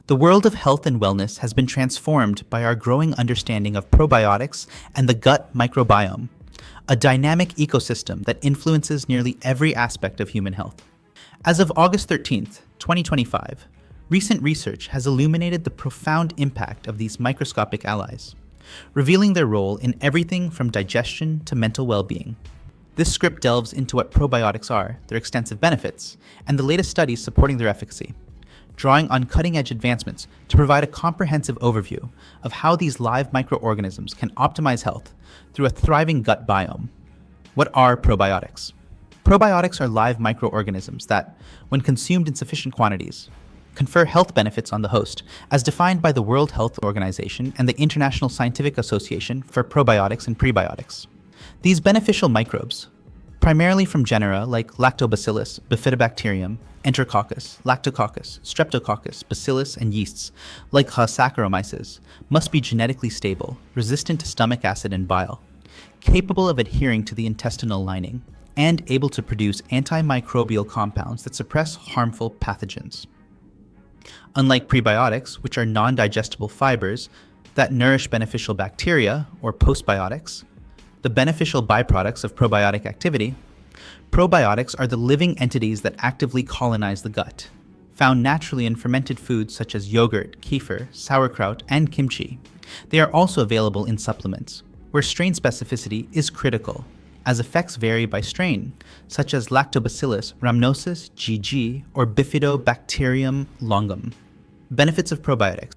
The world of health and wellness has been transformed by our growing understanding of probiotics and the gut microbiome, a dynamic ecosystem that influences nearly every aspect of human health. As of August 13th, 2025, recent research has illuminated the profound impact of these microscopic allies, revealing their role in everything from digestion to mental well-being. This script delves into what probiotics are, their extensive benefits, and the latest studies supporting their efficacy, drawing on cutting-edge advancements to provide a comprehensive overview of how these live microorganisms can optimize health through a thriving gut biome. What are probiotics? Probiotics are live microorganisms that, when consumed in sufficient quantities, confer health benefits on the host, as defined by the World Health Organization and the International Scientific Association for Probiotics and Prebiotics. These beneficial microbes, primarily from genera like Lactobacillus, Bifidobacterium, Enterococcus, Lactococcus, Streptococcus, Bacillus, and yeasts like Saccharomyces, must be genetically stable, resistant to stomach acid and bile, capable of adhering to the intestinal lining, and able to produce antimicrobial compounds that suppress harmful pathogens. Unlike prebiotics, which are non-digestible fibers that nourish beneficial bacteria, or postbiotics, the beneficial byproducts of probiotic activity, probiotics are the living entities that actively colonize the gut, found naturally in fermented foods such as yogurt, kefir, sauerkraut, and kimchi. They are also available in supplements, where strain specificity is critical, as effects vary by strain, such as Lactobacillus rhamnosus GG or Bifidobacterium longum. Benefits of probiotics.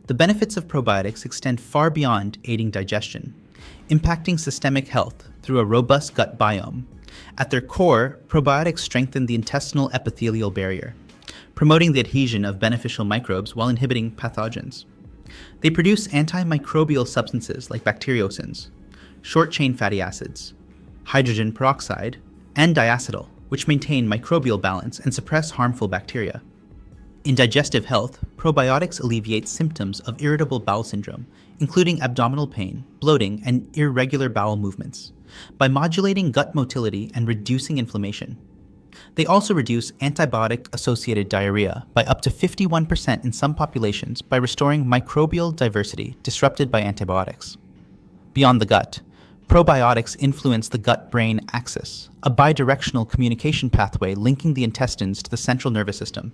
The benefits of probiotics extend far beyond aiding digestion, impacting systemic health through a robust gut biome. At their core, probiotics strengthen the intestinal epithelial barrier, promoting the adhesion of beneficial microbes while inhibiting pathogens. They produce antimicrobial substances like bacteriocins, short-chain fatty acids, hydrogen peroxide, and diacetyl, which maintain microbial balance and suppress harmful bacteria. In digestive health, probiotics alleviate symptoms of irritable bowel syndrome, including abdominal pain, bloating, and irregular bowel movements, by modulating gut motility and reducing inflammation. They also reduce antibiotic-associated diarrhea by up to 51% in some populations by restoring microbial diversity disrupted by antibiotics. Beyond the gut, probiotics influence the gut-brain axis, a bidirectional communication pathway linking the intestines to the central nervous system.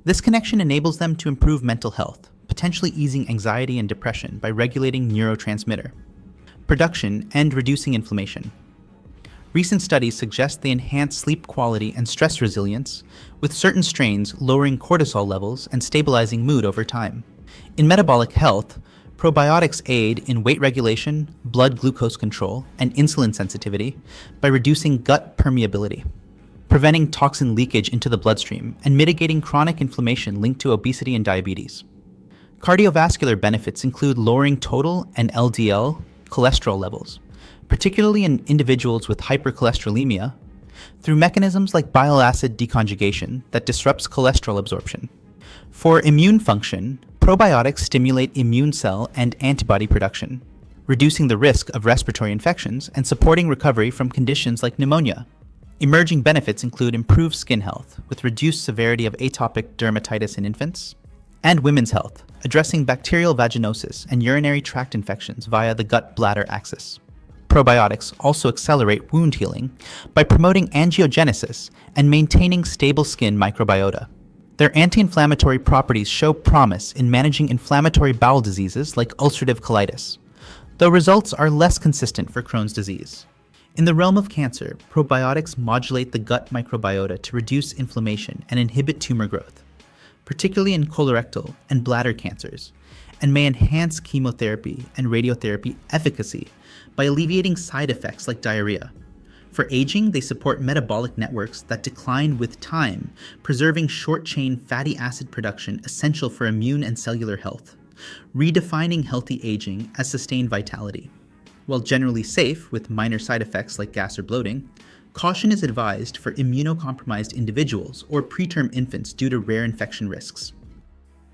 This connection enables them to improve mental health, potentially easing anxiety and depression by regulating neurotransmitter production and reducing inflammation. Recent studies suggest they enhance sleep quality and stress resilience, with certain strains lowering cortisol levels and stabilizing mood over time. In metabolic health, probiotics aid in weight regulation, blood glucose control, and insulin sensitivity by reducing gut permeability, preventing toxin leakage into the bloodstream, and mitigating chronic inflammation linked to obesity and diabetes. Cardiovascular benefits include lowering total and LDL cholesterol levels, particularly in individuals with hypercholesterolemia, through mechanisms like bile acid deconjugation that disrupts cholesterol absorption. For immune function, probiotics stimulate immune cell and antibody production, reducing the risk of respiratory infections and supporting recovery from conditions like pneumonia. Emerging benefits include improved skin health, with reduced severity of atopic dermatitis in infants, and women's health, addressing bacterial vaginosis and urinary tract infections via the gut-bladder axis. Probiotics also accelerate wound healing by promoting angiogenesis and maintaining stable skin microbiota. Their anti-inflammatory properties show promise in managing inflammatory bowel diseases like ulcerative colitis, though results are less consistent for Crohn's disease. In the realm of cancer, probiotics modulate the gut microbiota to reduce inflammation and inhibit tumor growth, particularly in colorectal and bladder cancers, and may enhance chemotherapy and radiotherapy efficacy by alleviating side effects like diarrhea. For aging, they support metabolic networks that decline with time, preserving short-chain fatty acid production essential for immune and cellular health, redefining healthy aging as sustained vitality. While generally safe with minor side effects like gas or bloating, caution is advised for immunocompromised individuals or preterm infants due to rare infection risks.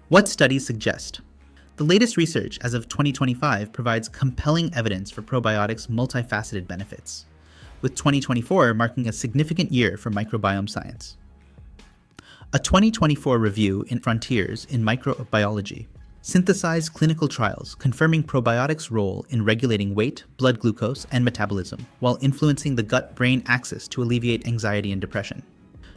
What studies suggest? The latest research as of 2025 provides compelling evidence for probiotics' multifaceted benefits, with 2024 marking a significant year for microbiome science. A 2024 review in Frontiers in Microbiology synthesized clinical trials confirming probiotics' role in regulating weight, blood glucose, and metabolism, while influencing the gut-brain axis to alleviate anxiety and depression.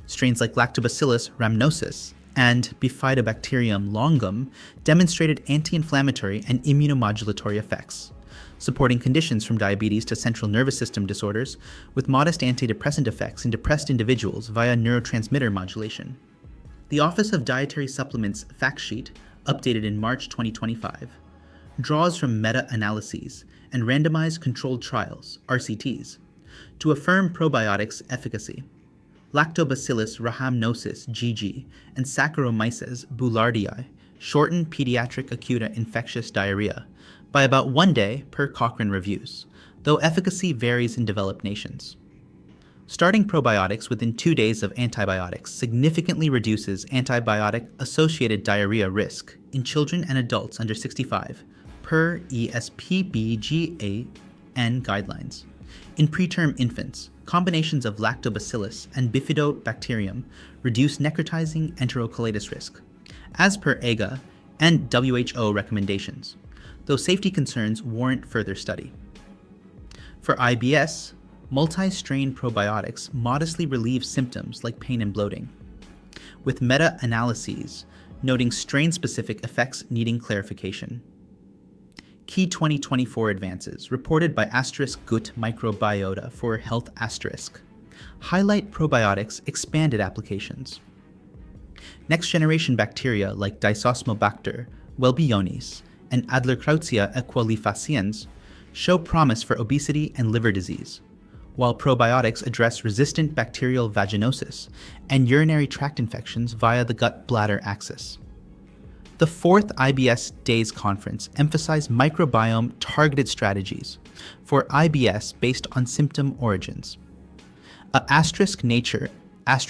Strains like Lactobacillus rhamnosus and Bifidobacterium longum demonstrated anti-inflammatory and immunomodulatory effects, supporting conditions from diabetes to central nervous system disorders, with modest antidepressant effects in depressed individuals via neurotransmitter modulation. The Office of Dietary Supplements fact sheet, updated in March 2025, draws from meta-analyses and randomized controlled trials, RCTs, to affirm probiotics' efficacy. Lactobacillus rhamnosus (GG) and Saccharomyces boulardii shorten pediatric acute infectious diarrhea by about 1 day per Cochrane reviews, though efficacy varies in developed nations. Starting probiotics within 2 days of antibiotics significantly reduces antibiotic-associated diarrhea risk in children and adults under 65, per ESPBGAN guidelines. In preterm infants, combinations of Lactobacillus and Bifidobacterium reduce necrotizing enterocolitis risk, as per AGA and WHO recommendations, though safety concerns warrant further study. For IBS, multi-strain probiotics modestly relieve symptoms like pain and bloating, with meta-analyses noting strain-specific effects needing clarification. Key 2024 advances reported by *Gut Microbiota for Health * highlight probiotics' expanded applications. Next-generation bacteria like Disosmobacter, Welbionis, and Adlerkrautia equolifaciens show promise for obesity and liver disease, while probiotics address resistant bacterial vaginosis and urinary tract infections via the gut-bladder axis. The fourth IBS Days Conference emphasized microbiome-targeted strategies for IBS based on symptom origins. A *Nature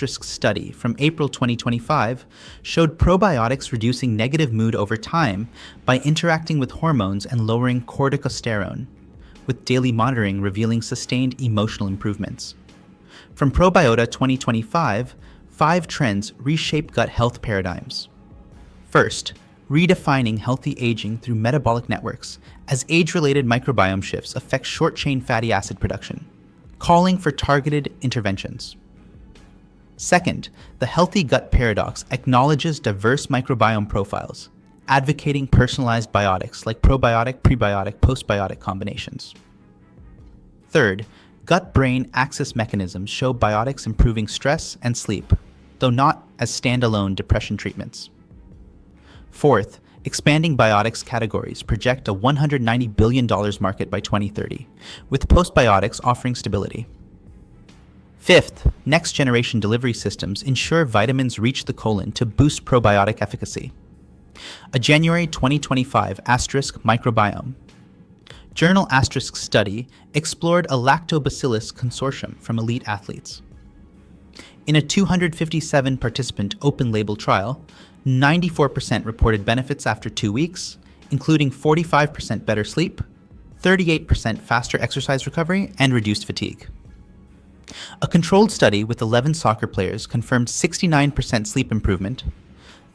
study from April 2025 showed probiotics reducing negative mood over time by interacting with hormones and lowering corticosterone, with daily monitoring revealing sustained emotional improvements. From Probiota 2025, 5 trends reshape gut health paradigms. First, redefining healthy aging through metabolic networks as age-related microbiome shifts affect short-chain fatty acid production, calling for targeted interventions. Second, the healthy gut paradox acknowledges diverse microbiome profiles, advocating personalized biotics like probiotic, prebiotic, postbiotic combinations. Third, gut-brain axis mechanisms show biotics improving stress and sleep, though not as standalone depression treatments. Fourth, expanding biotics categories project a $190 billion market by 2030, with postbiotics offering stability. Fifth, next-generation delivery systems ensure vitamins reach the colon to boost probiotic efficacy. A January 2025 microbiome journal study explored a lactobacillus consortium from elite athletes. In a 257-participant open-label trial, 94% reported benefits after 2 weeks, including 45% better sleep, 38% faster exercise recovery, and reduced fatigue. A controlled study with 11 soccer players confirmed 69% sleep improvement,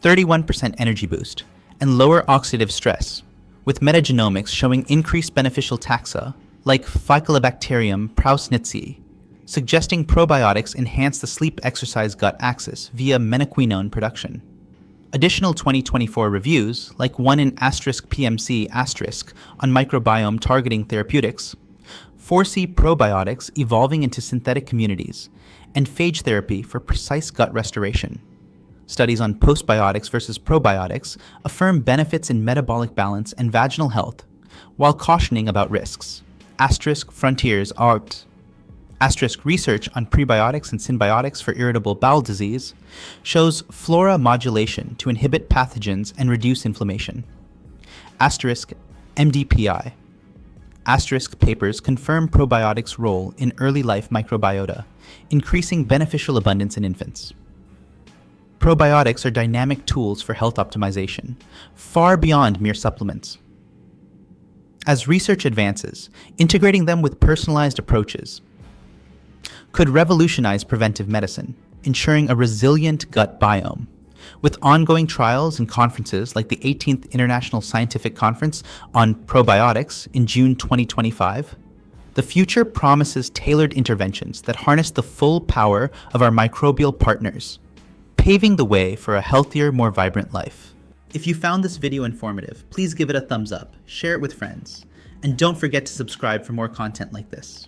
31% energy boost, and lower oxidative stress, with metagenomics showing increased beneficial taxa like Ficalobacterium prausnitzii, suggesting probiotics enhance the sleep-exercise gut axis via menaquinone production. Additional 2024 reviews, like one in *PMC* on microbiome targeting therapeutics, foresee probiotics evolving into synthetic communities and phage therapy for precise gut restoration. Studies on postbiotics versus probiotics affirm benefits in metabolic balance and vaginal health, while cautioning about risks. Frontiers art. Research on prebiotics and symbiotics for irritable bowel disease shows flora modulation to inhibit pathogens and reduce inflammation. MDPI. Papers confirm probiotics' role in early life microbiota, increasing beneficial abundance in infants. Probiotics are dynamic tools for health optimization, far beyond mere supplements. As research advances, integrating them with personalized approaches could revolutionize preventive medicine, ensuring a resilient gut biome. With ongoing trials and conferences like the 18th International Scientific Conference on Probiotics in June 2025, the future promises tailored interventions that harness the full power of our microbial partners, paving the way for a healthier, more vibrant life. If you found this video informative, please give it a thumbs up, share it with friends, and don't forget to subscribe for more content like this.